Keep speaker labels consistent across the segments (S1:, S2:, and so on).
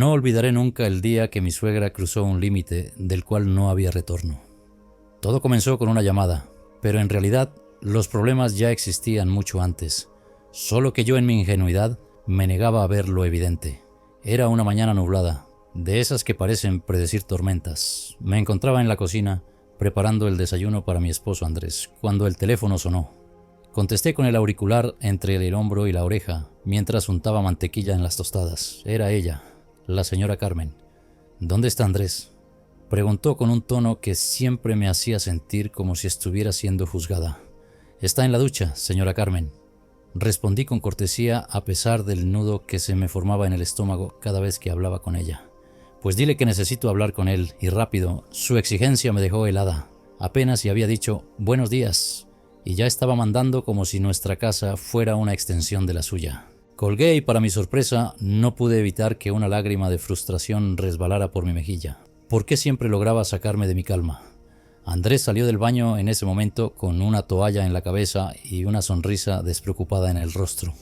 S1: No olvidaré nunca el día que mi suegra cruzó un límite del cual no había retorno. Todo comenzó con una llamada, pero en realidad los problemas ya existían mucho antes, solo que yo en mi ingenuidad me negaba a ver lo evidente. Era una mañana nublada, de esas que parecen predecir tormentas. Me encontraba en la cocina preparando el desayuno para mi esposo Andrés, cuando el teléfono sonó. Contesté con el auricular entre el hombro y la oreja, mientras untaba mantequilla en las tostadas. Era ella, la señora Carmen. ¿Dónde está Andrés?, preguntó con un tono que siempre me hacía sentir como si estuviera siendo juzgada. Está en la ducha, señora Carmen. Respondí con cortesía a pesar del nudo que se me formaba en el estómago cada vez que hablaba con ella. Pues dile que necesito hablar con él, y rápido. Su exigencia me dejó helada. Apenas si había dicho buenos días, y ya estaba mandando como si nuestra casa fuera una extensión de la suya. Colgué y para mi sorpresa no pude evitar que una lágrima de frustración resbalara por mi mejilla. ¿Por qué siempre lograba sacarme de mi calma? Andrés salió del baño en ese momento con una toalla en la cabeza y una sonrisa despreocupada en el rostro.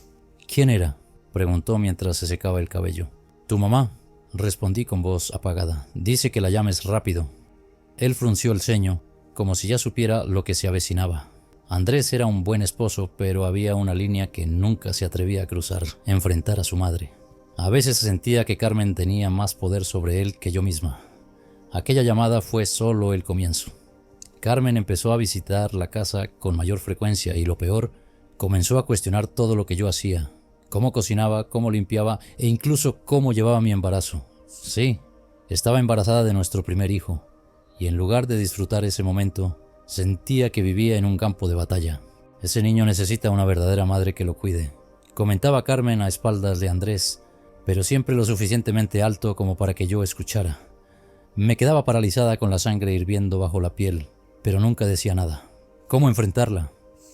S1: ¿Quién era?, preguntó mientras se secaba el cabello. Tu mamá, respondí con voz apagada. Dice que la llames rápido. Él frunció el ceño, como si ya supiera lo que se avecinaba. Andrés era un buen esposo, pero había una línea que nunca se atrevía a cruzar: enfrentar a su madre. A veces sentía que Carmen tenía más poder sobre él que yo misma. Aquella llamada fue solo el comienzo. Carmen empezó a visitar la casa con mayor frecuencia y, lo peor, comenzó a cuestionar todo lo que yo hacía: cómo cocinaba, cómo limpiaba e incluso cómo llevaba mi embarazo. Sí, estaba embarazada de nuestro primer hijo, y en lugar de disfrutar ese momento, sentía que vivía en un campo de batalla. Ese niño necesita una verdadera madre que lo cuide, comentaba Carmen a espaldas de Andrés, pero siempre lo suficientemente alto como para que yo escuchara. Me quedaba paralizada con la sangre hirviendo bajo la piel, pero nunca decía nada. ¿Cómo enfrentarla?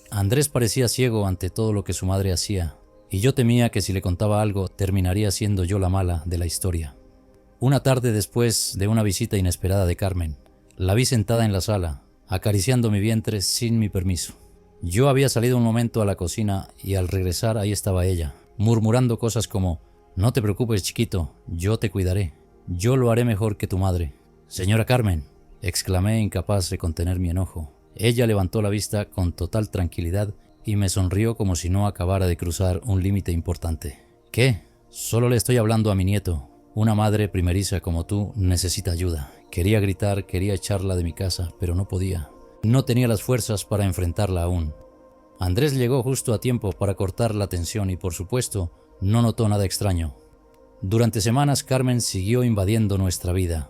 S1: Andrés parecía ciego ante todo lo que su madre hacía, y yo temía que si le contaba algo terminaría siendo yo la mala de la historia. Una tarde, después de una visita inesperada de Carmen, la vi sentada en la sala, acariciando mi vientre sin mi permiso. Yo había salido un momento a la cocina y al regresar ahí estaba ella, murmurando cosas como: no te preocupes, chiquito, yo te cuidaré, yo lo haré mejor que tu madre. Señora Carmen, exclamé, incapaz de contener mi enojo. Ella levantó la vista con total tranquilidad y me sonrió como si no acabara de cruzar un límite importante. ¿Qué? Solo le estoy hablando a mi nieto. Una madre primeriza como tú necesita ayuda. Quería gritar, quería echarla de mi casa, pero no podía. No tenía las fuerzas para enfrentarla aún. Andrés llegó justo a tiempo para cortar la tensión y, por supuesto, no notó nada extraño. Durante semanas Carmen siguió invadiendo nuestra vida.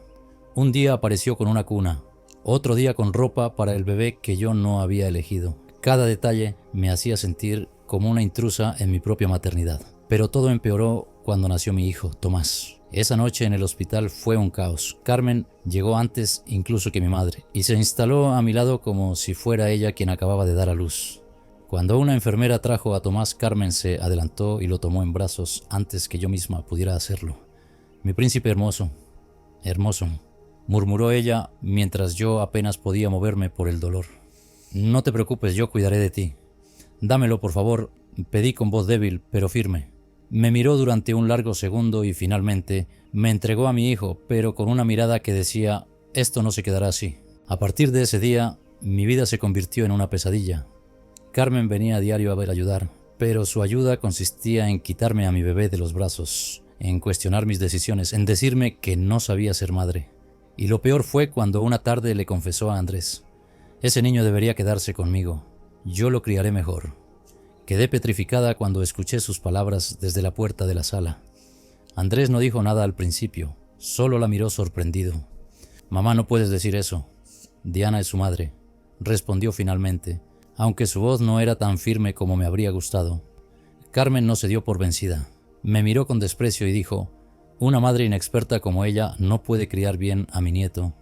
S1: Un día apareció con una cuna, otro día con ropa para el bebé que yo no había elegido. Cada detalle me hacía sentir como una intrusa en mi propia maternidad. Pero todo empeoró cuando nació mi hijo, Tomás. Esa noche en el hospital fue un caos. Carmen llegó antes incluso que mi madre y se instaló a mi lado como si fuera ella quien acababa de dar a luz. Cuando una enfermera trajo a Tomás, Carmen se adelantó y lo tomó en brazos antes que yo misma pudiera hacerlo. Mi príncipe hermoso, hermoso, murmuró ella mientras yo apenas podía moverme por el dolor. No te preocupes, yo cuidaré de ti. Dámelo, por favor, pedí con voz débil pero firme. Me miró durante un largo segundo y finalmente me entregó a mi hijo, pero con una mirada que decía: esto no se quedará así. A partir de ese día, mi vida se convirtió en una pesadilla. Carmen venía a diario a ver ayudar, pero su ayuda consistía en quitarme a mi bebé de los brazos, en cuestionar mis decisiones, en decirme que no sabía ser madre. Y lo peor fue cuando una tarde le confesó a Andrés: ese niño debería quedarse conmigo, yo lo criaré mejor. Quedé petrificada cuando escuché sus palabras desde la puerta de la sala. Andrés no dijo nada al principio, solo la miró sorprendido. Mamá, no puedes decir eso. Diana es su madre, respondió finalmente, aunque su voz no era tan firme como me habría gustado. Carmen no se dio por vencida. Me miró con desprecio y dijo: una madre inexperta como ella no puede criar bien a mi nieto.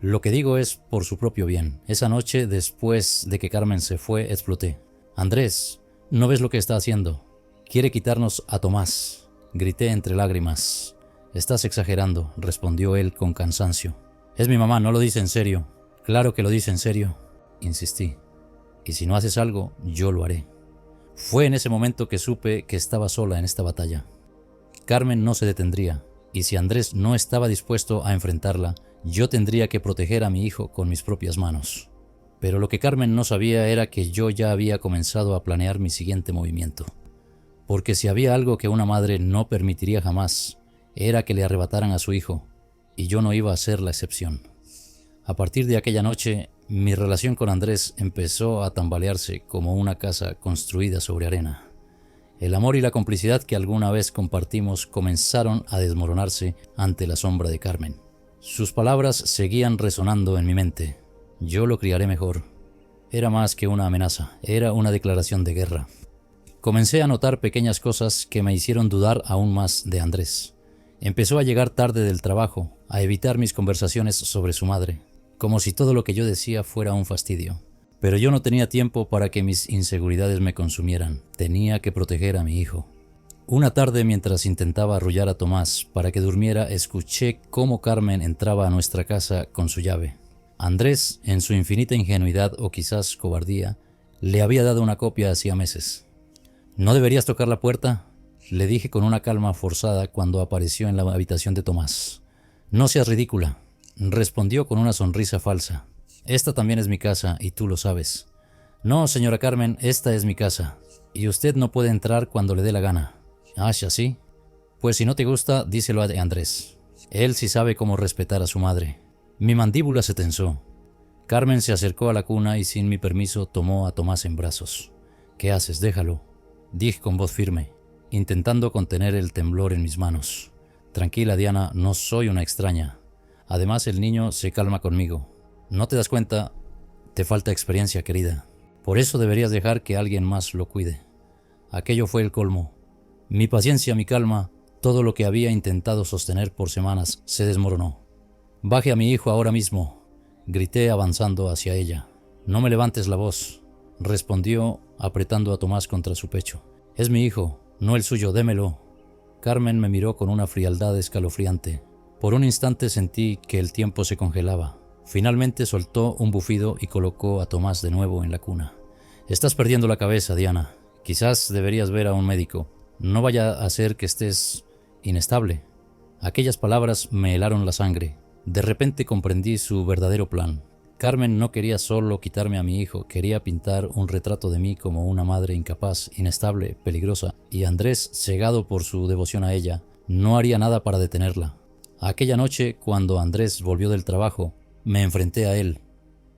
S1: Lo que digo es por su propio bien. Esa noche, después de que Carmen se fue, exploté. Andrés, ¿no ves lo que está haciendo? Quiere quitarnos a Tomás, grité entre lágrimas. Estás exagerando, respondió él con cansancio. Es mi mamá, no lo dice en serio. Claro que lo dice en serio, insistí. Y si no haces algo, yo lo haré. Fue en ese momento que supe que estaba sola en esta batalla. Carmen no se detendría. y si Andrés no estaba dispuesto a enfrentarla, yo tendría que proteger a mi hijo con mis propias manos. Pero lo que Carmen no sabía era que yo ya había comenzado a planear mi siguiente movimiento. Porque si había algo que una madre no permitiría jamás, era que le arrebataran a su hijo, y yo no iba a ser la excepción. A partir de aquella noche, mi relación con Andrés empezó a tambalearse como una casa construida sobre arena. El amor y la complicidad que alguna vez compartimos comenzaron a desmoronarse ante la sombra de Carmen. Sus palabras seguían resonando en mi mente. Yo lo criaré mejor. Era más que una amenaza, era una declaración de guerra. Comencé a notar pequeñas cosas que me hicieron dudar aún más de Andrés. Empezó a llegar tarde del trabajo, a evitar mis conversaciones sobre su madre, como si todo lo que yo decía fuera un fastidio. Pero yo no tenía tiempo para que mis inseguridades me consumieran. Tenía que proteger a mi hijo. Una tarde, mientras intentaba arrullar a Tomás para que durmiera, escuché cómo Carmen entraba a nuestra casa con su llave. Andrés, en su infinita ingenuidad o quizás cobardía, le había dado una copia hacía meses. «¿No deberías tocar la puerta?», le dije con una calma forzada cuando apareció en la habitación de Tomás. «No seas ridícula», respondió con una sonrisa falsa. «Esta también es mi casa y tú lo sabes». «No, señora Carmen, esta es mi casa y usted no puede entrar cuando le dé la gana». «Ah, ¿sí? Pues si no te gusta, díselo a Andrés. Él sí sabe cómo respetar a su madre». Mi mandíbula se tensó. Carmen se acercó a la cuna y sin mi permiso tomó a Tomás en brazos. «¿Qué haces? Déjalo», dije con voz firme, intentando contener el temblor en mis manos. «Tranquila, Diana, no soy una extraña. Además, el niño se calma conmigo. ¿No te das cuenta? Te falta experiencia, querida. Por eso deberías dejar que alguien más lo cuide». Aquello fue el colmo. Mi paciencia, mi calma, todo lo que había intentado sostener por semanas se desmoronó. «Baje a mi hijo ahora mismo», grité avanzando hacia ella. «No me levantes la voz», respondió apretando a Tomás contra su pecho. «Es mi hijo, no el suyo, démelo». Carmen me miró con una frialdad escalofriante. Por un instante sentí que el tiempo se congelaba. Finalmente soltó un bufido y colocó a Tomás de nuevo en la cuna. «Estás perdiendo la cabeza, Diana. Quizás deberías ver a un médico. No vaya a ser que estés inestable». Aquellas palabras me helaron la sangre. De repente comprendí su verdadero plan. Carmen no quería solo quitarme a mi hijo, quería pintar un retrato de mí como una madre incapaz, inestable, peligrosa, y Andrés, cegado por su devoción a ella, no haría nada para detenerla. Aquella noche, cuando Andrés volvió del trabajo, me enfrenté a él.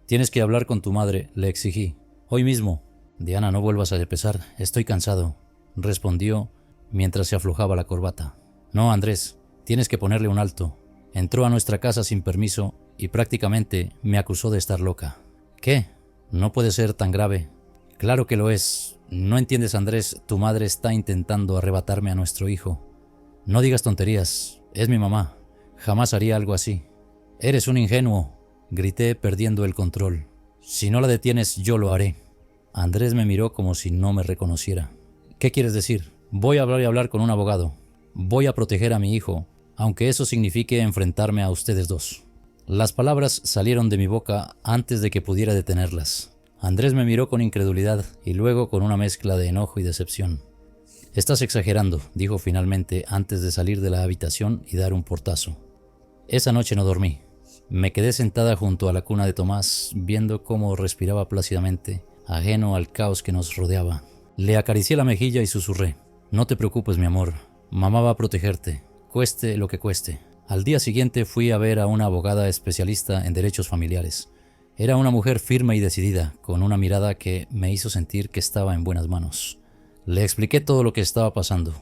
S1: «Tienes que hablar con tu madre», le exigí. «Hoy mismo». «Diana, no vuelvas a empezar, estoy cansado», respondió mientras se aflojaba la corbata. «No, Andrés, tienes que ponerle un alto. Entró a nuestra casa sin permiso y prácticamente me acusó de estar loca». «¿Qué? No puede ser tan grave». «Claro que lo es. No entiendes, Andrés, tu madre está intentando arrebatarme a nuestro hijo». «No digas tonterías, es mi mamá. Jamás haría algo así». «Eres un ingenuo», grité perdiendo el control. «Si no la detienes, yo lo haré». Andrés me miró como si no me reconociera. «¿Qué quieres decir?» «Voy a hablar y hablar con un abogado. Voy a proteger a mi hijo, aunque eso signifique enfrentarme a ustedes dos». Las palabras salieron de mi boca antes de que pudiera detenerlas. Andrés me miró con incredulidad y luego con una mezcla de enojo y decepción. «Estás exagerando», dijo finalmente antes de salir de la habitación y dar un portazo. Esa noche no dormí. Me quedé sentada junto a la cuna de Tomás, viendo cómo respiraba plácidamente, ajeno al caos que nos rodeaba. Le acaricié la mejilla y susurré: «No te preocupes, mi amor. Mamá va a protegerte, cueste lo que cueste». Al día siguiente fui a ver a una abogada especialista en derechos familiares. Era una mujer firme y decidida, con una mirada que me hizo sentir que estaba en buenas manos. Le expliqué todo lo que estaba pasando: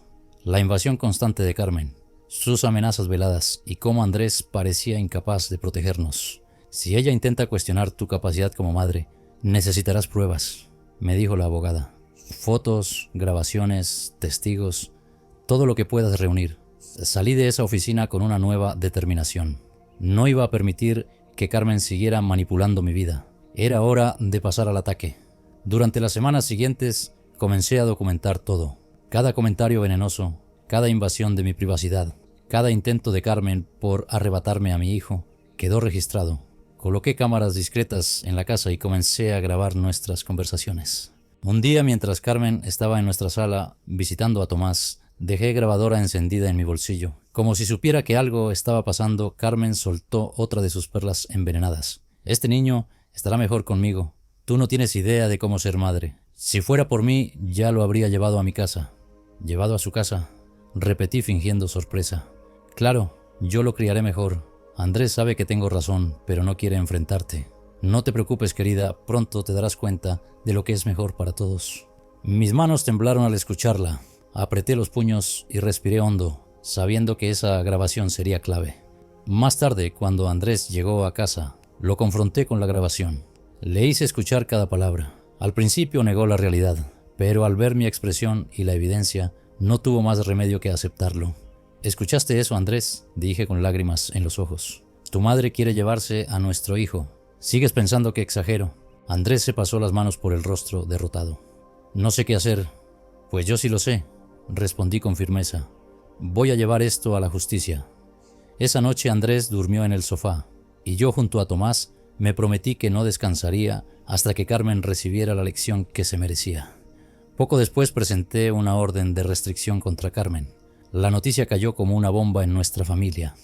S1: la invasión constante de Carmen, sus amenazas veladas y cómo Andrés parecía incapaz de protegernos. «Si ella intenta cuestionar tu capacidad como madre, necesitarás pruebas», me dijo la abogada. «Fotos, grabaciones, testigos, todo lo que puedas reunir». Salí de esa oficina con una nueva determinación. No iba a permitir que Carmen siguiera manipulando mi vida. Era hora de pasar al ataque. Durante las semanas siguientes comencé a documentar todo. Cada comentario venenoso, cada invasión de mi privacidad, cada intento de Carmen por arrebatarme a mi hijo, quedó registrado. Coloqué cámaras discretas en la casa y comencé a grabar nuestras conversaciones. Un día, mientras Carmen estaba en nuestra sala visitando a Tomás, dejé grabadora encendida en mi bolsillo. Como si supiera que algo estaba pasando, Carmen soltó otra de sus perlas envenenadas. Este niño estará mejor conmigo. Tú no tienes idea de cómo ser madre. Si fuera por mí, ya lo habría llevado a mi casa. ¿Llevado a su casa? Repetí fingiendo sorpresa. Claro, yo lo criaré mejor. Andrés sabe que tengo razón, pero no quiere enfrentarte. No te preocupes, querida, pronto te darás cuenta de lo que es mejor para todos. Mis manos temblaron al escucharla. Apreté los puños y respiré hondo, sabiendo que esa grabación sería clave. Más tarde, cuando Andrés llegó a casa, lo confronté con la grabación. Le hice escuchar cada palabra. Al principio negó la realidad, pero al ver mi expresión y la evidencia, no tuvo más remedio que aceptarlo. ¿Escuchaste eso, Andrés?, dije con lágrimas en los ojos. Tu madre quiere llevarse a nuestro hijo. ¿Sigues pensando que exagero? Andrés se pasó las manos por el rostro derrotado. No sé qué hacer. Pues yo sí lo sé, respondí con firmeza. Voy a llevar esto a la justicia. Esa noche Andrés durmió en el sofá, y yo junto a Tomás me prometí que no descansaría hasta que Carmen recibiera la lección que se merecía. Poco después presenté una orden de restricción contra Carmen. La noticia cayó como una bomba en nuestra familia.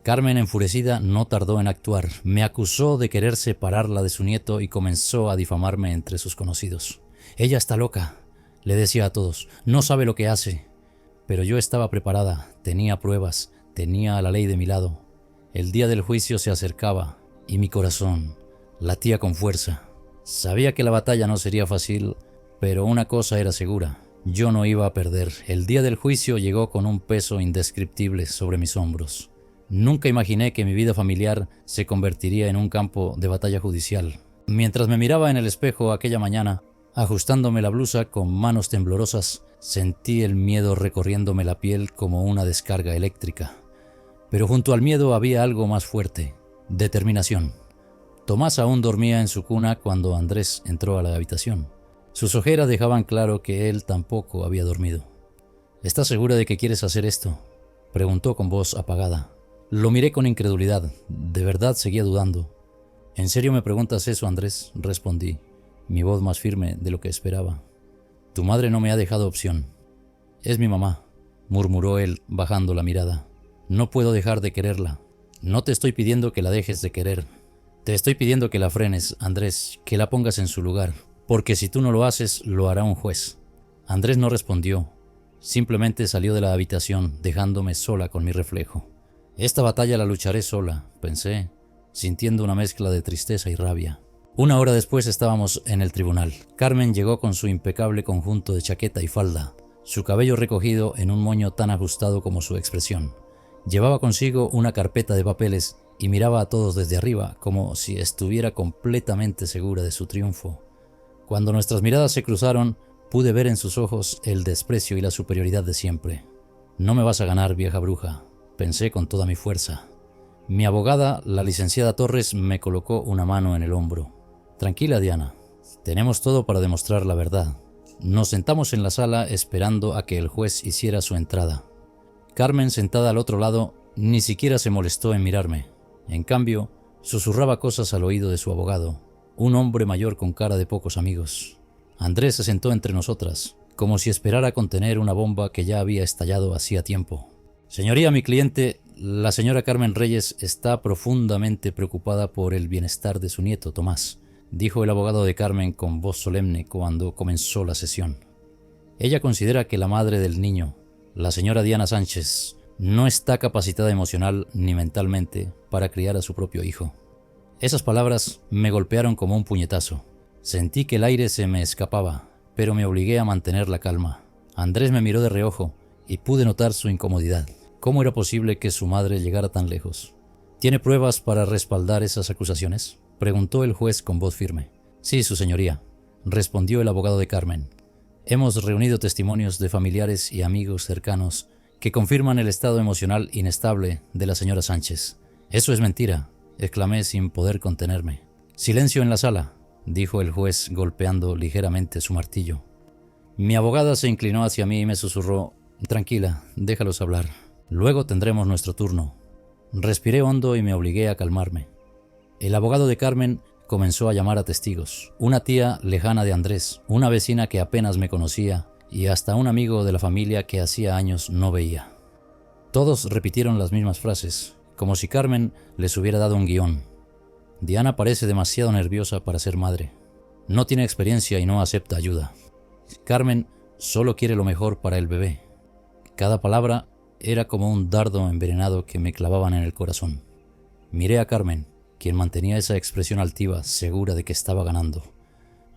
S1: Carmen, enfurecida, no tardó en actuar. Me acusó de querer separarla de su nieto y comenzó a difamarme entre sus conocidos. Ella está loca, le decía a todos. No sabe lo que hace. Pero yo estaba preparada, tenía pruebas, tenía a la ley de mi lado. El día del juicio se acercaba y mi corazón latía con fuerza. Sabía que la batalla no sería fácil, pero una cosa era segura. Yo no iba a perder. El día del juicio llegó con un peso indescriptible sobre mis hombros. Nunca imaginé que mi vida familiar se convertiría en un campo de batalla judicial. Mientras me miraba en el espejo aquella mañana, ajustándome la blusa con manos temblorosas, sentí el miedo recorriéndome la piel como una descarga eléctrica. Pero junto al miedo había algo más fuerte: determinación. Tomás aún dormía en su cuna cuando Andrés entró a la habitación. Sus ojeras dejaban claro que él tampoco había dormido. ¿Estás segura de que quieres hacer esto?, preguntó con voz apagada. Lo miré con incredulidad. De verdad seguía dudando. ¿En serio me preguntas eso, Andrés?, respondí, mi voz más firme de lo que esperaba. Tu madre no me ha dejado opción. Es mi mamá, murmuró él bajando la mirada. No puedo dejar de quererla. No te estoy pidiendo que la dejes de querer. Te estoy pidiendo que la frenes, Andrés, que la pongas en su lugar. Porque si tú no lo haces, lo hará un juez. Andrés no respondió. Simplemente salió de la habitación, dejándome sola con mi reflejo. Esta batalla la lucharé sola, pensé, sintiendo una mezcla de tristeza y rabia. Una hora después estábamos en el tribunal. Carmen llegó con su impecable conjunto de chaqueta y falda, su cabello recogido en un moño tan ajustado como su expresión. Llevaba consigo una carpeta de papeles y miraba a todos desde arriba, como si estuviera completamente segura de su triunfo. Cuando nuestras miradas se cruzaron, pude ver en sus ojos el desprecio y la superioridad de siempre. No me vas a ganar, vieja bruja, pensé con toda mi fuerza. Mi abogada, la licenciada Torres, me colocó una mano en el hombro. Tranquila, Diana, tenemos todo para demostrar la verdad. Nos sentamos en la sala esperando a que el juez hiciera su entrada. Carmen, sentada al otro lado, ni siquiera se molestó en mirarme. En cambio, susurraba cosas al oído de su abogado, un hombre mayor con cara de pocos amigos. Andrés se sentó entre nosotras, como si esperara contener una bomba que ya había estallado hacía tiempo. Señoría, mi cliente, la señora Carmen Reyes, está profundamente preocupada por el bienestar de su nieto, Tomás, dijo el abogado de Carmen con voz solemne cuando comenzó la sesión. Ella considera que la madre del niño, la señora Diana Sánchez, no está capacitada emocional ni mentalmente para criar a su propio hijo. Esas palabras me golpearon como un puñetazo. Sentí que el aire se me escapaba, pero me obligué a mantener la calma. Andrés me miró de reojo y pude notar su incomodidad. ¿Cómo era posible que su madre llegara tan lejos? ¿Tiene pruebas para respaldar esas acusaciones?, preguntó el juez con voz firme. Sí, su señoría, respondió el abogado de Carmen. Hemos reunido testimonios de familiares y amigos cercanos que confirman el estado emocional inestable de la señora Sánchez. Eso es mentira, exclamé sin poder contenerme. Silencio en la sala, dijo el juez golpeando ligeramente su martillo. Mi abogada se inclinó hacia mí y me susurró: tranquila, déjalos hablar. Luego tendremos nuestro turno. Respiré hondo y me obligué a calmarme. El abogado de Carmen comenzó a llamar a testigos. Una tía lejana de Andrés, una vecina que apenas me conocía y hasta un amigo de la familia que hacía años no veía. Todos repitieron las mismas frases, como si Carmen les hubiera dado un guión. Diana parece demasiado nerviosa para ser madre. No tiene experiencia y no acepta ayuda. Carmen solo quiere lo mejor para el bebé. Cada palabra era como un dardo envenenado que me clavaban en el corazón. Miré a Carmen, quien mantenía esa expresión altiva, segura de que estaba ganando.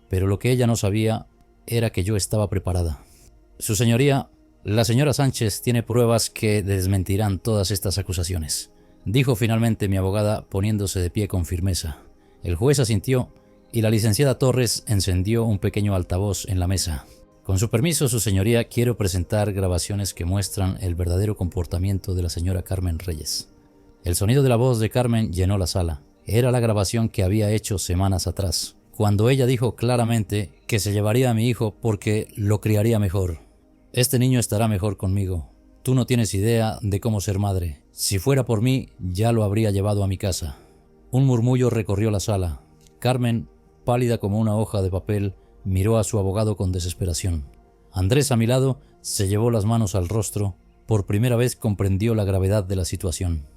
S1: Pero lo que ella no sabía era que yo estaba preparada. Su señoría, la señora Sánchez, tiene pruebas que desmentirán todas estas acusaciones, dijo finalmente mi abogada poniéndose de pie con firmeza. El juez asintió y la licenciada Torres encendió un pequeño altavoz en la mesa. Con su permiso, su señoría, quiero presentar grabaciones que muestran el verdadero comportamiento de la señora Carmen Reyes. El sonido de la voz de Carmen llenó la sala. Era la grabación que había hecho semanas atrás, cuando ella dijo claramente que se llevaría a mi hijo porque lo criaría mejor. Este niño estará mejor conmigo. Tú no tienes idea de cómo ser madre. Si fuera por mí, ya lo habría llevado a mi casa. Un murmullo recorrió la sala. Carmen, pálida como una hoja de papel, miró a su abogado con desesperación. Andrés, a mi lado, se llevó las manos al rostro. Por primera vez comprendió la gravedad de la situación.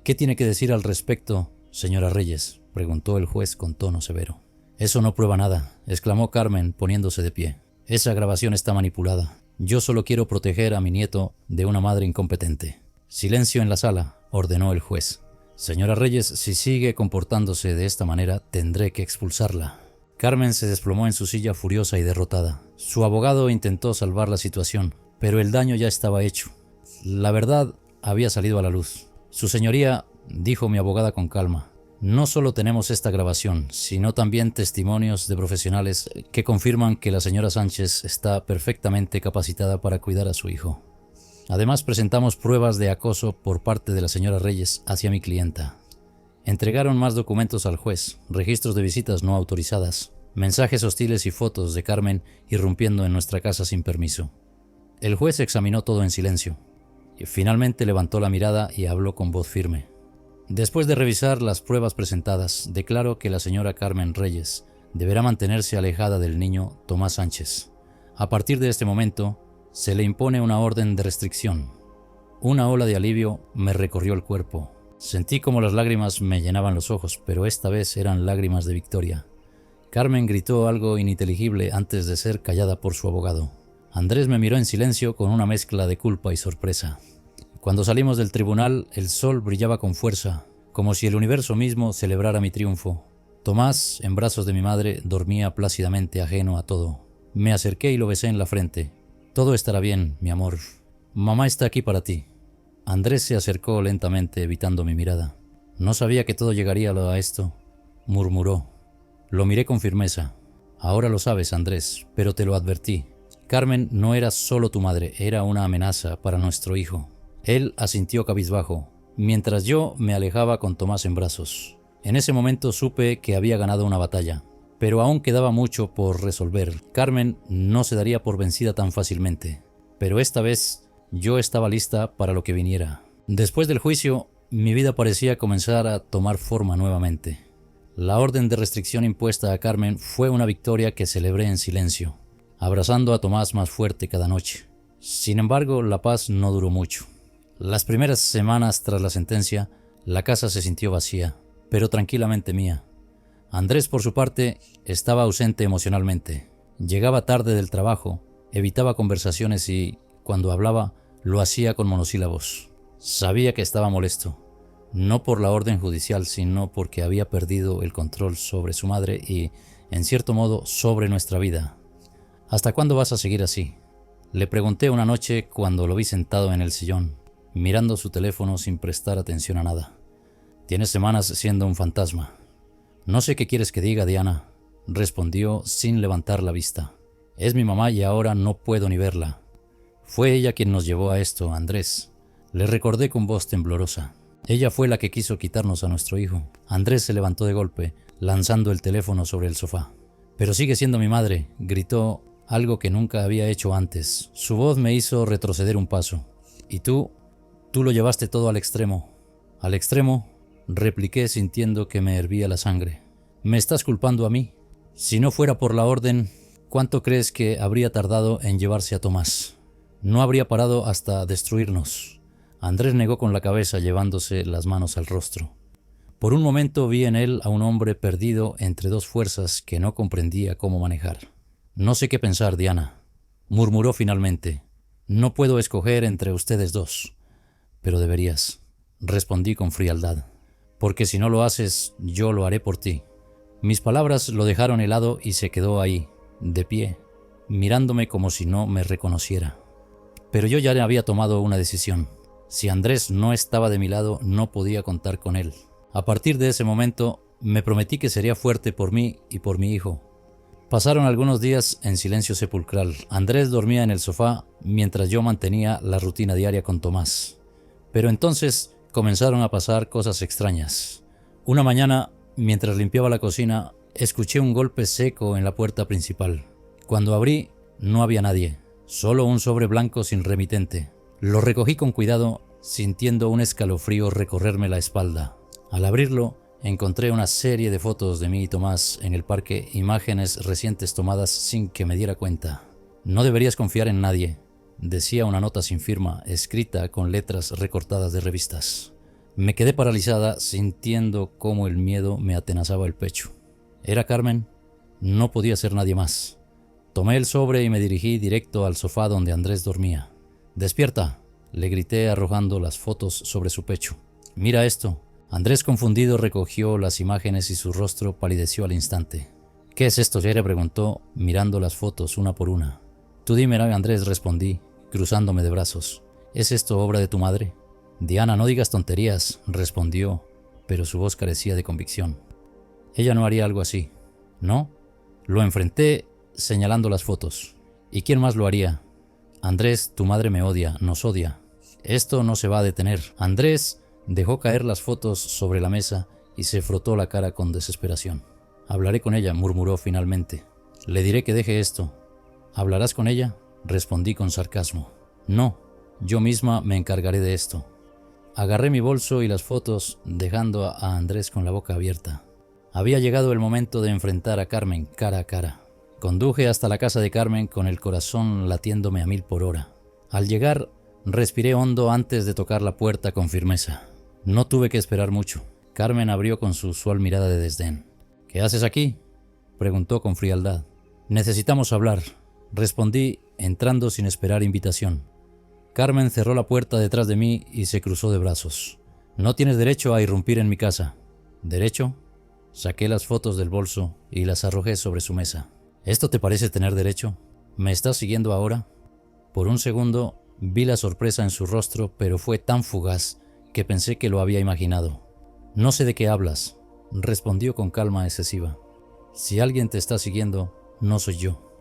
S1: ¿Qué tiene que decir al respecto, señora Reyes?, preguntó el juez con tono severo. Eso no prueba nada, exclamó Carmen poniéndose de pie. Esa grabación está manipulada. Yo solo quiero proteger a mi nieto de una madre incompetente. Silencio en la sala, ordenó el juez. Señora Reyes, si sigue comportándose de esta manera, tendré que expulsarla. Carmen se desplomó en su silla furiosa y derrotada. Su abogado intentó salvar la situación, pero el daño ya estaba hecho. La verdad había salido a la luz. Su señoría, dijo mi abogada con calma, no solo tenemos esta grabación, sino también testimonios de profesionales que confirman que la señora Sánchez está perfectamente capacitada para cuidar a su hijo. Además, presentamos pruebas de acoso por parte de la señora Reyes hacia mi clienta. Entregaron más documentos al juez, registros de visitas no autorizadas, mensajes hostiles y fotos de Carmen irrumpiendo en nuestra casa sin permiso. El juez examinó todo en silencio. Finalmente levantó la mirada y habló con voz firme. Después de revisar las pruebas presentadas, declaro que la señora Carmen Reyes deberá mantenerse alejada del niño Tomás Sánchez. A partir de este momento, se le impone una orden de restricción. Una ola de alivio me recorrió el cuerpo. Sentí como las lágrimas me llenaban los ojos, pero esta vez eran lágrimas de victoria. Carmen gritó algo ininteligible antes de ser callada por su abogado. Andrés me miró en silencio con una mezcla de culpa y sorpresa. Cuando salimos del tribunal, el sol brillaba con fuerza, como si el universo mismo celebrara mi triunfo. Tomás, en brazos de mi madre, dormía plácidamente ajeno a todo. Me acerqué y lo besé en la frente. Todo estará bien, mi amor. Mamá está aquí para ti. Andrés se acercó lentamente, evitando mi mirada. No sabía que todo llegaría a esto, murmuró. Lo miré con firmeza. Ahora lo sabes, Andrés, pero te lo advertí. Carmen no era solo tu madre, era una amenaza para nuestro hijo. Él asintió cabizbajo, mientras yo me alejaba con Tomás en brazos. En ese momento supe que había ganado una batalla, pero aún quedaba mucho por resolver. Carmen no se daría por vencida tan fácilmente, pero esta vez yo estaba lista para lo que viniera. Después del juicio, mi vida parecía comenzar a tomar forma nuevamente. La orden de restricción impuesta a Carmen fue una victoria que celebré en silencio, abrazando a Tomás más fuerte cada noche. Sin embargo, la paz no duró mucho. Las primeras semanas tras la sentencia, la casa se sintió vacía, pero tranquilamente mía. Andrés, por su parte, estaba ausente emocionalmente. Llegaba tarde del trabajo, evitaba conversaciones y, cuando hablaba, lo hacía con monosílabos. Sabía que estaba molesto, no por la orden judicial, sino porque había perdido el control sobre su madre y, en cierto modo, sobre nuestra vida. ¿Hasta cuándo vas a seguir así?, le pregunté una noche cuando lo vi sentado en el sillón, mirando su teléfono sin prestar atención a nada. Tienes semanas siendo un fantasma. No sé qué quieres que diga, Diana, respondió sin levantar la vista. Es mi mamá y ahora no puedo ni verla. Fue ella quien nos llevó a esto, Andrés. Le recordé con voz temblorosa. Ella fue la que quiso quitarnos a nuestro hijo. Andrés se levantó de golpe, lanzando el teléfono sobre el sofá. Pero sigue siendo mi madre, gritó, algo que nunca había hecho antes. Su voz me hizo retroceder un paso. Y tú lo llevaste todo al extremo. ¿Al extremo?, repliqué sintiendo que me hervía la sangre. ¿Me estás culpando a mí? Si no fuera por la orden, ¿cuánto crees que habría tardado en llevarse a Tomás? No habría parado hasta destruirnos. Andrés negó con la cabeza, llevándose las manos al rostro. Por un momento vi en él a un hombre perdido entre dos fuerzas que no comprendía cómo manejar. «No sé qué pensar, Diana», murmuró finalmente. «No puedo escoger entre ustedes dos». «Pero deberías», respondí con frialdad, «porque si no lo haces, yo lo haré por ti». Mis palabras lo dejaron helado y se quedó ahí, de pie, mirándome como si no me reconociera. Pero yo ya había tomado una decisión. Si Andrés no estaba de mi lado, no podía contar con él. A partir de ese momento, me prometí que sería fuerte por mí y por mi hijo. Pasaron algunos días en silencio sepulcral. Andrés dormía en el sofá mientras yo mantenía la rutina diaria con Tomás. Pero entonces comenzaron a pasar cosas extrañas. Una mañana, mientras limpiaba la cocina, escuché un golpe seco en la puerta principal. Cuando abrí, no había nadie, solo un sobre blanco sin remitente. Lo recogí con cuidado, sintiendo un escalofrío recorrerme la espalda. Al abrirlo, encontré una serie de fotos de mí y Tomás en el parque, imágenes recientes tomadas sin que me diera cuenta. «No deberías confiar en nadie», decía una nota sin firma, escrita con letras recortadas de revistas. Me quedé paralizada, sintiendo cómo el miedo me atenazaba el pecho. ¿Era Carmen? No podía ser nadie más. Tomé el sobre y me dirigí directo al sofá donde Andrés dormía. «¡Despierta!», le grité arrojando las fotos sobre su pecho. «Mira esto». Andrés, confundido, recogió las imágenes y su rostro palideció al instante. «¿Qué es esto?», le preguntó, mirando las fotos una por una. «Tú dime, Andrés», respondí, cruzándome de brazos. «¿Es esto obra de tu madre?». «Diana, no digas tonterías», respondió, pero su voz carecía de convicción. «Ella no haría algo así». «¿No?». Lo enfrenté señalando las fotos. «¿Y quién más lo haría?». «Andrés, tu madre me odia, nos odia. Esto no se va a detener». Andrés dejó caer las fotos sobre la mesa y se frotó la cara con desesperación. «Hablaré con ella», murmuró finalmente. «Le diré que deje esto». «¿Hablarás con ella?», respondí con sarcasmo. «No, yo misma me encargaré de esto». Agarré mi bolso y las fotos, dejando a Andrés con la boca abierta. Había llegado el momento de enfrentar a Carmen cara a cara. Conduje hasta la casa de Carmen con el corazón latiéndome a 1000 por hora. Al llegar, respiré hondo antes de tocar la puerta con firmeza. No tuve que esperar mucho. Carmen abrió con su usual mirada de desdén. «¿Qué haces aquí?», preguntó con frialdad. «Necesitamos hablar», respondí, entrando sin esperar invitación. Carmen cerró la puerta detrás de mí y se cruzó de brazos. «No tienes derecho a irrumpir en mi casa». «¿Derecho?». Saqué las fotos del bolso y las arrojé sobre su mesa. «¿Esto te parece tener derecho? ¿Me estás siguiendo ahora?». Por un segundo vi la sorpresa en su rostro, pero fue tan fugaz que pensé que lo había imaginado. «No sé de qué hablas», respondió con calma excesiva. «Si alguien te está siguiendo, no soy yo».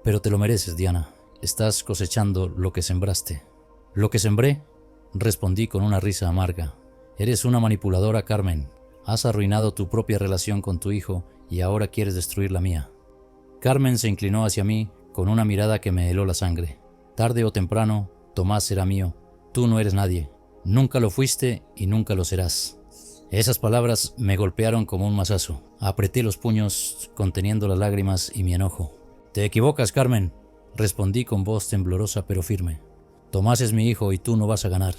S1: «Pero te lo mereces, Diana. Estás cosechando lo que sembraste». «¿Lo que sembré?», respondí con una risa amarga. «Eres una manipuladora, Carmen. Has arruinado tu propia relación con tu hijo y ahora quieres destruir la mía». Carmen se inclinó hacia mí con una mirada que me heló la sangre. «Tarde o temprano, Tomás será mío. Tú no eres nadie. Nunca lo fuiste y nunca lo serás». Esas palabras me golpearon como un mazazo. Apreté los puños, conteniendo las lágrimas y mi enojo. «Te equivocas, Carmen», respondí con voz temblorosa pero firme. «Tomás es mi hijo y tú no vas a ganar».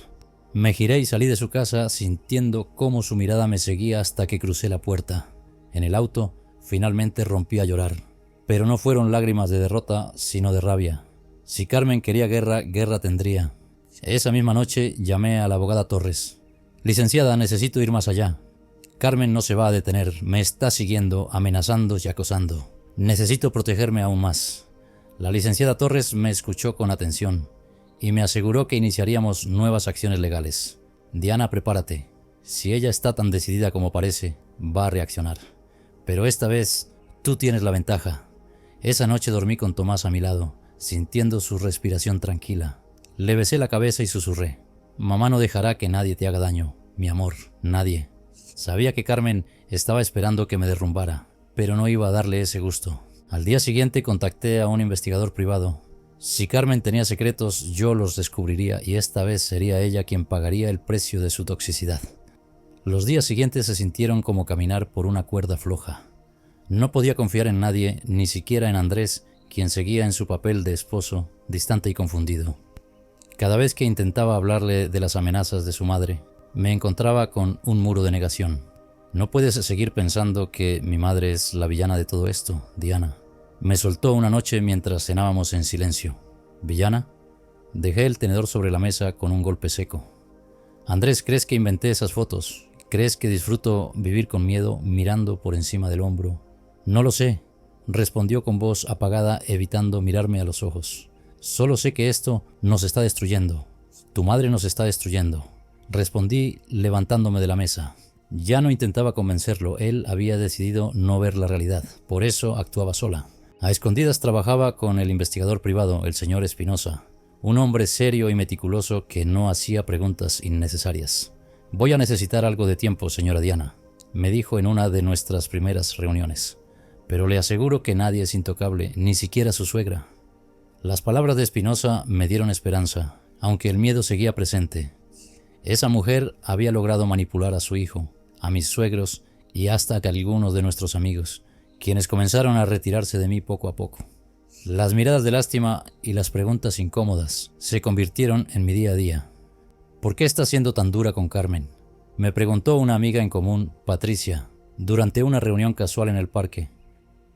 S1: Me giré y salí de su casa, sintiendo cómo su mirada me seguía hasta que crucé la puerta. En el auto, finalmente rompí a llorar. Pero no fueron lágrimas de derrota, sino de rabia. Si Carmen quería guerra, guerra tendría. Esa misma noche llamé a la abogada Torres. «Licenciada, necesito ir más allá. Carmen no se va a detener, me está siguiendo, amenazando y acosando. Necesito protegerme aún más». La licenciada Torres me escuchó con atención y me aseguró que iniciaríamos nuevas acciones legales. «Diana, prepárate. Si ella está tan decidida como parece, va a reaccionar. Pero esta vez tú tienes la ventaja». Esa noche dormí con Tomás a mi lado, sintiendo su respiración tranquila. Le besé la cabeza y susurré: «Mamá no dejará que nadie te haga daño, mi amor, nadie». Sabía que Carmen estaba esperando que me derrumbara, pero no iba a darle ese gusto. Al día siguiente contacté a un investigador privado. Si Carmen tenía secretos, yo los descubriría y esta vez sería ella quien pagaría el precio de su toxicidad. Los días siguientes se sintieron como caminar por una cuerda floja. No podía confiar en nadie, ni siquiera en Andrés, quien seguía en su papel de esposo, distante y confundido. Cada vez que intentaba hablarle de las amenazas de su madre, me encontraba con un muro de negación. No puedes seguir pensando que mi madre es la villana de todo esto, Diana. Me soltó una noche mientras cenábamos en silencio. ¿Villana? Dejé el tenedor sobre la mesa con un golpe seco. Andrés, ¿crees que inventé esas fotos? ¿Crees que disfruto vivir con miedo mirando por encima del hombro? No lo sé, respondió con voz apagada, evitando mirarme a los ojos. Solo sé que esto nos está destruyendo. Tu madre nos está destruyendo. Respondí levantándome de la mesa. Ya no intentaba convencerlo, él había decidido no ver la realidad, por eso actuaba sola. A escondidas trabajaba con el investigador privado, el señor Espinosa, un hombre serio y meticuloso que no hacía preguntas innecesarias. Voy a necesitar algo de tiempo, señora Diana, me dijo en una de nuestras primeras reuniones, pero le aseguro que nadie es intocable, ni siquiera su suegra. Las palabras de Espinosa me dieron esperanza, aunque el miedo seguía presente. Esa mujer había logrado manipular a su hijo, a mis suegros y hasta a algunos de nuestros amigos, quienes comenzaron a retirarse de mí poco a poco. Las miradas de lástima y las preguntas incómodas se convirtieron en mi día a día. ¿Por qué estás siendo tan dura con Carmen?, me preguntó una amiga en común, Patricia, durante una reunión casual en el parque.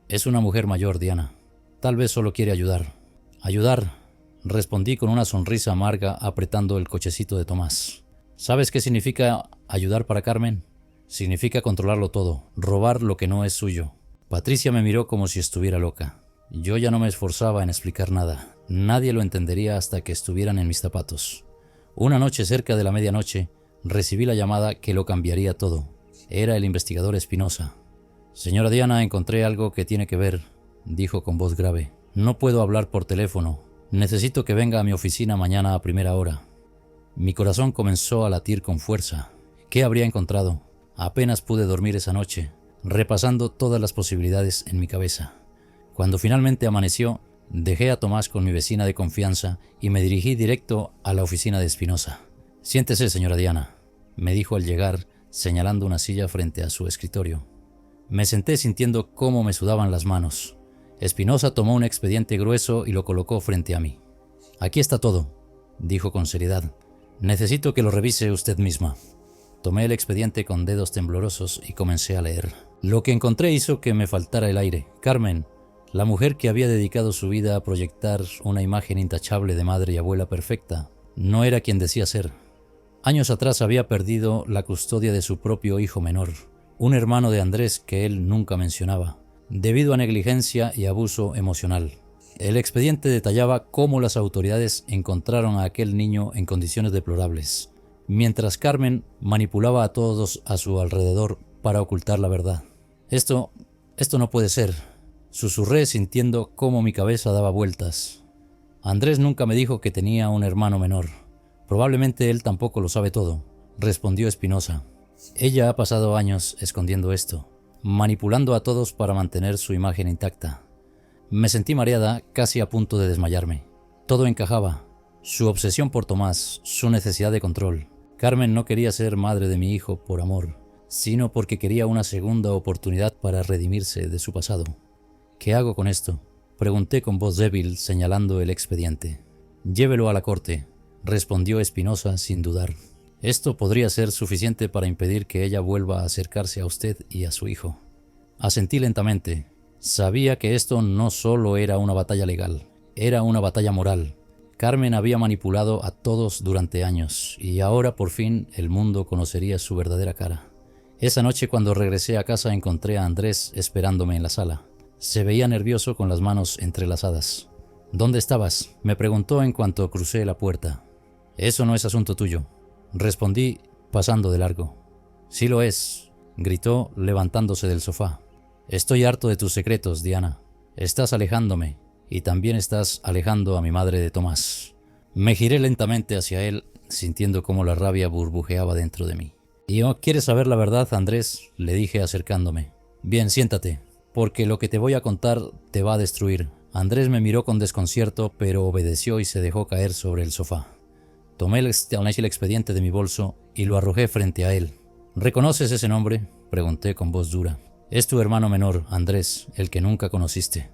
S1: Es una mujer mayor, Diana. Tal vez solo quiere ayudar. Ayudar, respondí con una sonrisa amarga apretando el cochecito de Tomás. ¿Sabes qué significa ayudar para Carmen? Significa controlarlo todo, robar lo que no es suyo. Patricia me miró como si estuviera loca. Yo ya no me esforzaba en explicar nada. Nadie lo entendería hasta que estuvieran en mis zapatos. Una noche cerca de la medianoche, recibí la llamada que lo cambiaría todo. Era el investigador Espinosa. Señora Diana, encontré algo que tiene que ver, dijo con voz grave. No puedo hablar por teléfono. Necesito que venga a mi oficina mañana a primera hora. Mi corazón comenzó a latir con fuerza. ¿Qué habría encontrado? Apenas pude dormir esa noche, repasando todas las posibilidades en mi cabeza. Cuando finalmente amaneció, dejé a Tomás con mi vecina de confianza y me dirigí directo a la oficina de Espinosa. Siéntese, señora Diana, me dijo al llegar, señalando una silla frente a su escritorio. Me senté sintiendo cómo me sudaban las manos. Espinosa tomó un expediente grueso y lo colocó frente a mí. Aquí está todo, dijo con seriedad. Necesito que lo revise usted misma. Tomé el expediente con dedos temblorosos y comencé a leer. Lo que encontré hizo que me faltara el aire. Carmen, la mujer que había dedicado su vida a proyectar una imagen intachable de madre y abuela perfecta, no era quien decía ser. Años atrás había perdido la custodia de su propio hijo menor, un hermano de Andrés que él nunca mencionaba, debido a negligencia y abuso emocional. El expediente detallaba cómo las autoridades encontraron a aquel niño en condiciones deplorables, mientras Carmen manipulaba a todos a su alrededor para ocultar la verdad. Esto no puede ser, susurré sintiendo cómo mi cabeza daba vueltas. Andrés nunca me dijo que tenía un hermano menor. Probablemente él tampoco lo sabe todo, respondió Espinosa. Ella ha pasado años escondiendo esto, manipulando a todos para mantener su imagen intacta. Me sentí mareada, casi a punto de desmayarme. Todo encajaba. Su obsesión por Tomás, su necesidad de control. Carmen no quería ser madre de mi hijo por amor, sino porque quería una segunda oportunidad para redimirse de su pasado. ¿Qué hago con esto?, pregunté con voz débil, señalando el expediente. Llévelo a la corte, respondió Espinosa sin dudar. Esto podría ser suficiente para impedir que ella vuelva a acercarse a usted y a su hijo. Asentí lentamente. Sabía que esto no solo era una batalla legal, era una batalla moral. Carmen había manipulado a todos durante años y ahora por fin el mundo conocería su verdadera cara. Esa noche cuando regresé a casa encontré a Andrés esperándome en la sala. Se veía nervioso con las manos entrelazadas. ¿Dónde estabas?, me preguntó en cuanto crucé la puerta. Eso no es asunto tuyo, respondí pasando de largo. Sí lo es, gritó levantándose del sofá. Estoy harto de tus secretos, Diana. Estás alejándome y también estás alejando a mi madre de Tomás. Me giré lentamente hacia él, sintiendo cómo la rabia burbujeaba dentro de mí. ¿Y no quieres saber la verdad, Andrés?, le dije acercándome. Bien, siéntate, porque lo que te voy a contar te va a destruir. Andrés me miró con desconcierto, pero obedeció y se dejó caer sobre el sofá. Tomé el expediente de mi bolso y lo arrojé frente a él. ¿Reconoces ese nombre?, pregunté con voz dura. Es tu hermano menor, Andrés, el que nunca conociste.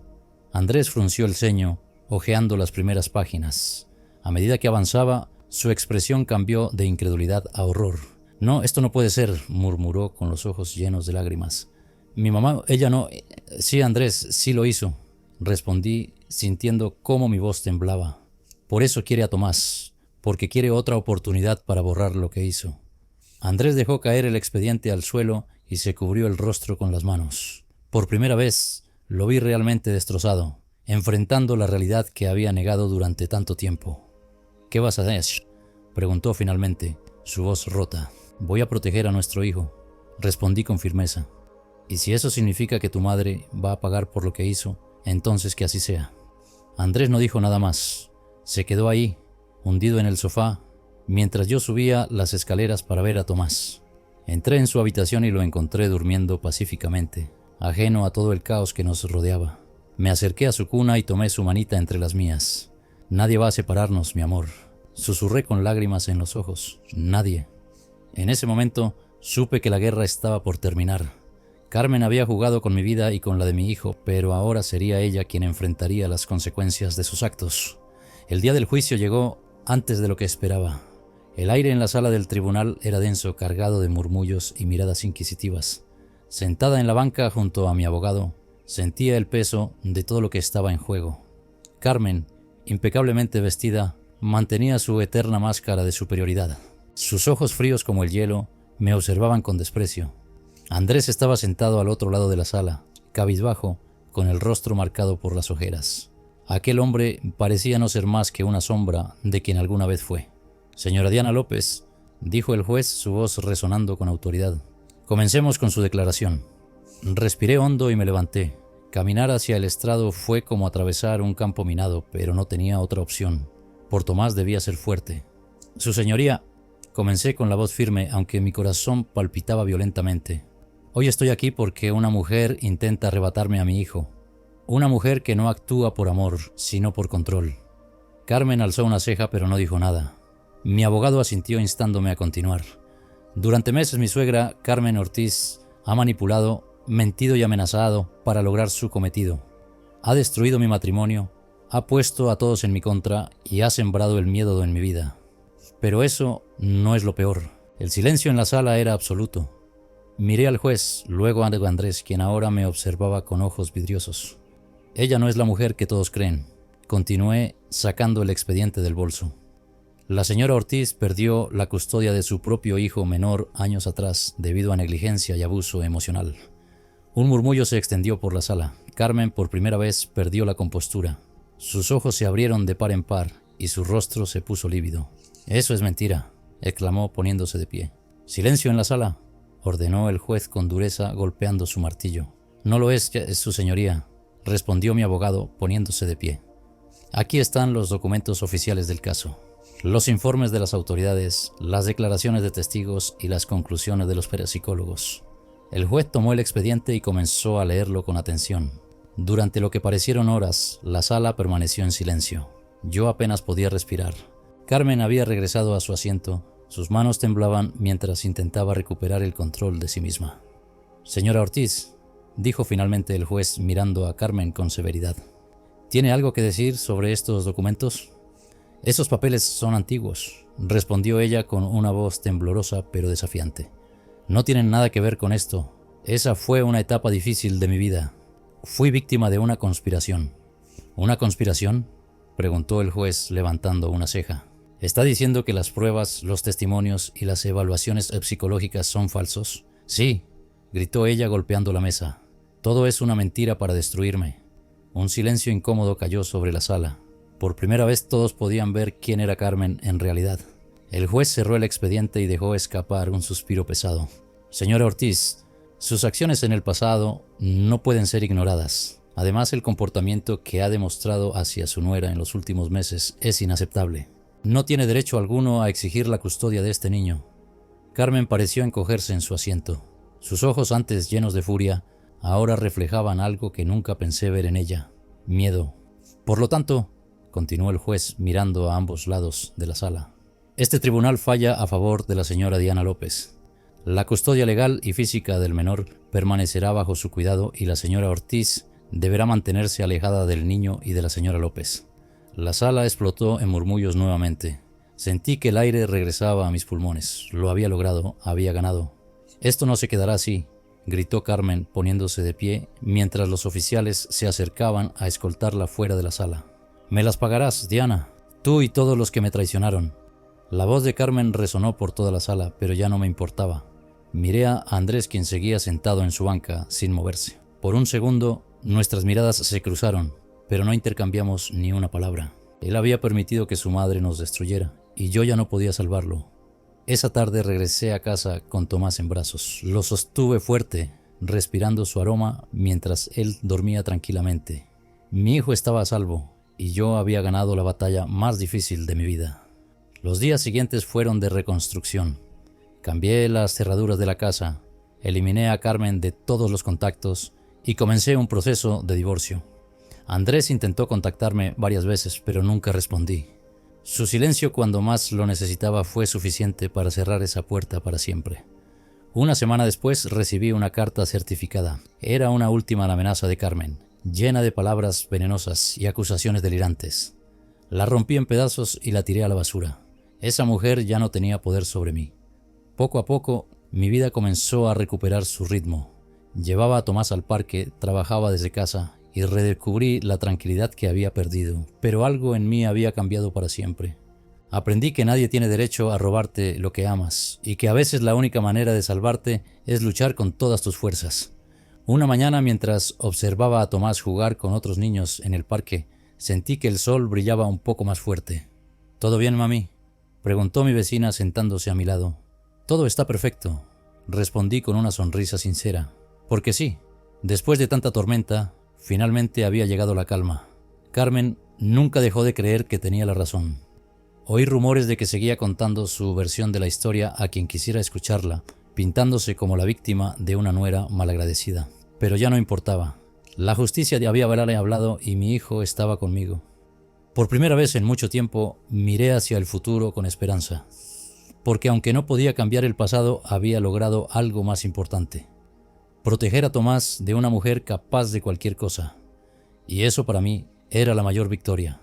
S1: Andrés frunció el ceño, hojeando las primeras páginas. A medida que avanzaba, su expresión cambió de incredulidad a horror. «No, esto no puede ser», murmuró con los ojos llenos de lágrimas. «Mi mamá, ella no... Sí, Andrés, sí lo hizo», respondí sintiendo cómo mi voz temblaba. «Por eso quiere a Tomás, porque quiere otra oportunidad para borrar lo que hizo». Andrés dejó caer el expediente al suelo y se cubrió el rostro con las manos. Por primera vez lo vi realmente destrozado, enfrentando la realidad que había negado durante tanto tiempo. «¿Qué vas a hacer?», preguntó finalmente, su voz rota. «Voy a proteger a nuestro hijo», respondí con firmeza. «Y si eso significa que tu madre va a pagar por lo que hizo, entonces que así sea». Andrés no dijo nada más. Se quedó ahí, hundido en el sofá, mientras yo subía las escaleras para ver a Tomás. Entré en su habitación y lo encontré durmiendo pacíficamente, ajeno a todo el caos que nos rodeaba. Me acerqué a su cuna y tomé su manita entre las mías. «Nadie va a separarnos, mi amor», susurré con lágrimas en los ojos. «Nadie». En ese momento supe que la guerra estaba por terminar. Carmen había jugado con mi vida y con la de mi hijo, pero ahora sería ella quien enfrentaría las consecuencias de sus actos. El día del juicio llegó antes de lo que esperaba. El aire en la sala del tribunal era denso, cargado de murmullos y miradas inquisitivas. Sentada en la banca junto a mi abogado, sentía el peso de todo lo que estaba en juego. Carmen, impecablemente vestida, mantenía su eterna máscara de superioridad. Sus ojos fríos como el hielo me observaban con desprecio. Andrés estaba sentado al otro lado de la sala, cabizbajo, con el rostro marcado por las ojeras. Aquel hombre parecía no ser más que una sombra de quien alguna vez fue. «Señora Diana López», dijo el juez, su voz resonando con autoridad. «Comencemos con su declaración». Respiré hondo y me levanté. Caminar hacia el estrado fue como atravesar un campo minado, pero no tenía otra opción. Por Tomás debía ser fuerte. «Su señoría», comencé con la voz firme, aunque mi corazón palpitaba violentamente. «Hoy estoy aquí porque una mujer intenta arrebatarme a mi hijo. Una mujer que no actúa por amor, sino por control». Carmen alzó una ceja, pero no dijo nada. Mi abogado asintió instándome a continuar. «Durante meses mi suegra, Carmen Ortiz, ha manipulado, mentido y amenazado para lograr su cometido. Ha destruido mi matrimonio, ha puesto a todos en mi contra y ha sembrado el miedo en mi vida. Pero eso no es lo peor. El silencio en la sala era absoluto. Miré al juez, luego a Andrés, quien ahora me observaba con ojos vidriosos. «Ella no es la mujer que todos creen», continué sacando el expediente del bolso. «La señora Ortiz perdió la custodia de su propio hijo menor años atrás debido a negligencia y abuso emocional». Un murmullo se extendió por la sala. Carmen por primera vez perdió la compostura. Sus ojos se abrieron de par en par y su rostro se puso lívido. «Eso es mentira», exclamó poniéndose de pie. «Silencio en la sala», ordenó el juez con dureza golpeando su martillo. «No lo es, su señoría», respondió mi abogado poniéndose de pie. «Aquí están los documentos oficiales del caso, los informes de las autoridades, las declaraciones de testigos y las conclusiones de los parapsicólogos». El juez tomó el expediente y comenzó a leerlo con atención. Durante lo que parecieron horas, la sala permaneció en silencio. Yo apenas podía respirar. Carmen había regresado a su asiento. Sus manos temblaban mientras intentaba recuperar el control de sí misma. «Señora Ortiz», dijo finalmente el juez mirando a Carmen con severidad, «¿tiene algo que decir sobre estos documentos?» «Esos papeles son antiguos», respondió ella con una voz temblorosa pero desafiante. «No tienen nada que ver con esto. Esa fue una etapa difícil de mi vida. Fui víctima de una conspiración». «¿Una conspiración?», preguntó el juez levantando una ceja. «¿Está diciendo que las pruebas, los testimonios y las evaluaciones psicológicas son falsos?» «Sí», gritó ella golpeando la mesa. «Todo es una mentira para destruirme». Un silencio incómodo cayó sobre la sala. Por primera vez todos podían ver quién era Carmen en realidad. El juez cerró el expediente y dejó escapar un suspiro pesado. «Señora Ortiz, sus acciones en el pasado no pueden ser ignoradas. Además, el comportamiento que ha demostrado hacia su nuera en los últimos meses es inaceptable. No tiene derecho alguno a exigir la custodia de este niño». Carmen pareció encogerse en su asiento. Sus ojos, antes llenos de furia, ahora reflejaban algo que nunca pensé ver en ella: miedo. «Por lo tanto», continuó el juez mirando a ambos lados de la sala, «este tribunal falla a favor de la señora Diana López. La custodia legal y física del menor permanecerá bajo su cuidado y la señora Ortiz deberá mantenerse alejada del niño y de la señora López. La sala explotó en murmullos nuevamente. Sentí que el aire regresaba a mis pulmones. Lo había logrado, había ganado. «Esto no se quedará así», gritó Carmen poniéndose de pie mientras los oficiales se acercaban a escoltarla fuera de la sala. «Me las pagarás, Diana, tú y todos los que me traicionaron». La voz de Carmen resonó por toda la sala, pero ya no me importaba. Miré a Andrés, quien seguía sentado en su banca sin moverse. Por un segundo nuestras miradas se cruzaron, pero no intercambiamos ni una palabra. Él había permitido que su madre nos destruyera, y yo ya no podía salvarlo. Esa tarde regresé a casa con Tomás en brazos. Lo sostuve fuerte, respirando su aroma mientras él dormía tranquilamente. Mi hijo estaba a salvo, y yo había ganado la batalla más difícil de mi vida. Los días siguientes fueron de reconstrucción. Cambié las cerraduras de la casa, eliminé a Carmen de todos los contactos y comencé un proceso de divorcio. Andrés intentó contactarme varias veces, pero nunca respondí. Su silencio cuando más lo necesitaba fue suficiente para cerrar esa puerta para siempre. Una semana después recibí una carta certificada. Era una última amenaza de Carmen, llena de palabras venenosas y acusaciones delirantes. La rompí en pedazos y la tiré a la basura. Esa mujer ya no tenía poder sobre mí. Poco a poco, mi vida comenzó a recuperar su ritmo. Llevaba a Tomás al parque, trabajaba desde casa y redescubrí la tranquilidad que había perdido, pero algo en mí había cambiado para siempre. Aprendí que nadie tiene derecho a robarte lo que amas y que a veces la única manera de salvarte es luchar con todas tus fuerzas. Una mañana, mientras observaba a Tomás jugar con otros niños en el parque, sentí que el sol brillaba un poco más fuerte. «¿Todo bien, mami?», preguntó mi vecina sentándose a mi lado. «Todo está perfecto», respondí con una sonrisa sincera. Porque sí, después de tanta tormenta, finalmente había llegado la calma. Carmen nunca dejó de creer que tenía la razón. Oí rumores de que seguía contando su versión de la historia a quien quisiera escucharla, pintándose como la víctima de una nuera malagradecida. Pero ya no importaba. La justicia había hablado y mi hijo estaba conmigo. Por primera vez en mucho tiempo miré hacia el futuro con esperanza, porque aunque no podía cambiar el pasado, había logrado algo más importante: proteger a Tomás de una mujer capaz de cualquier cosa. Y eso para mí era la mayor victoria.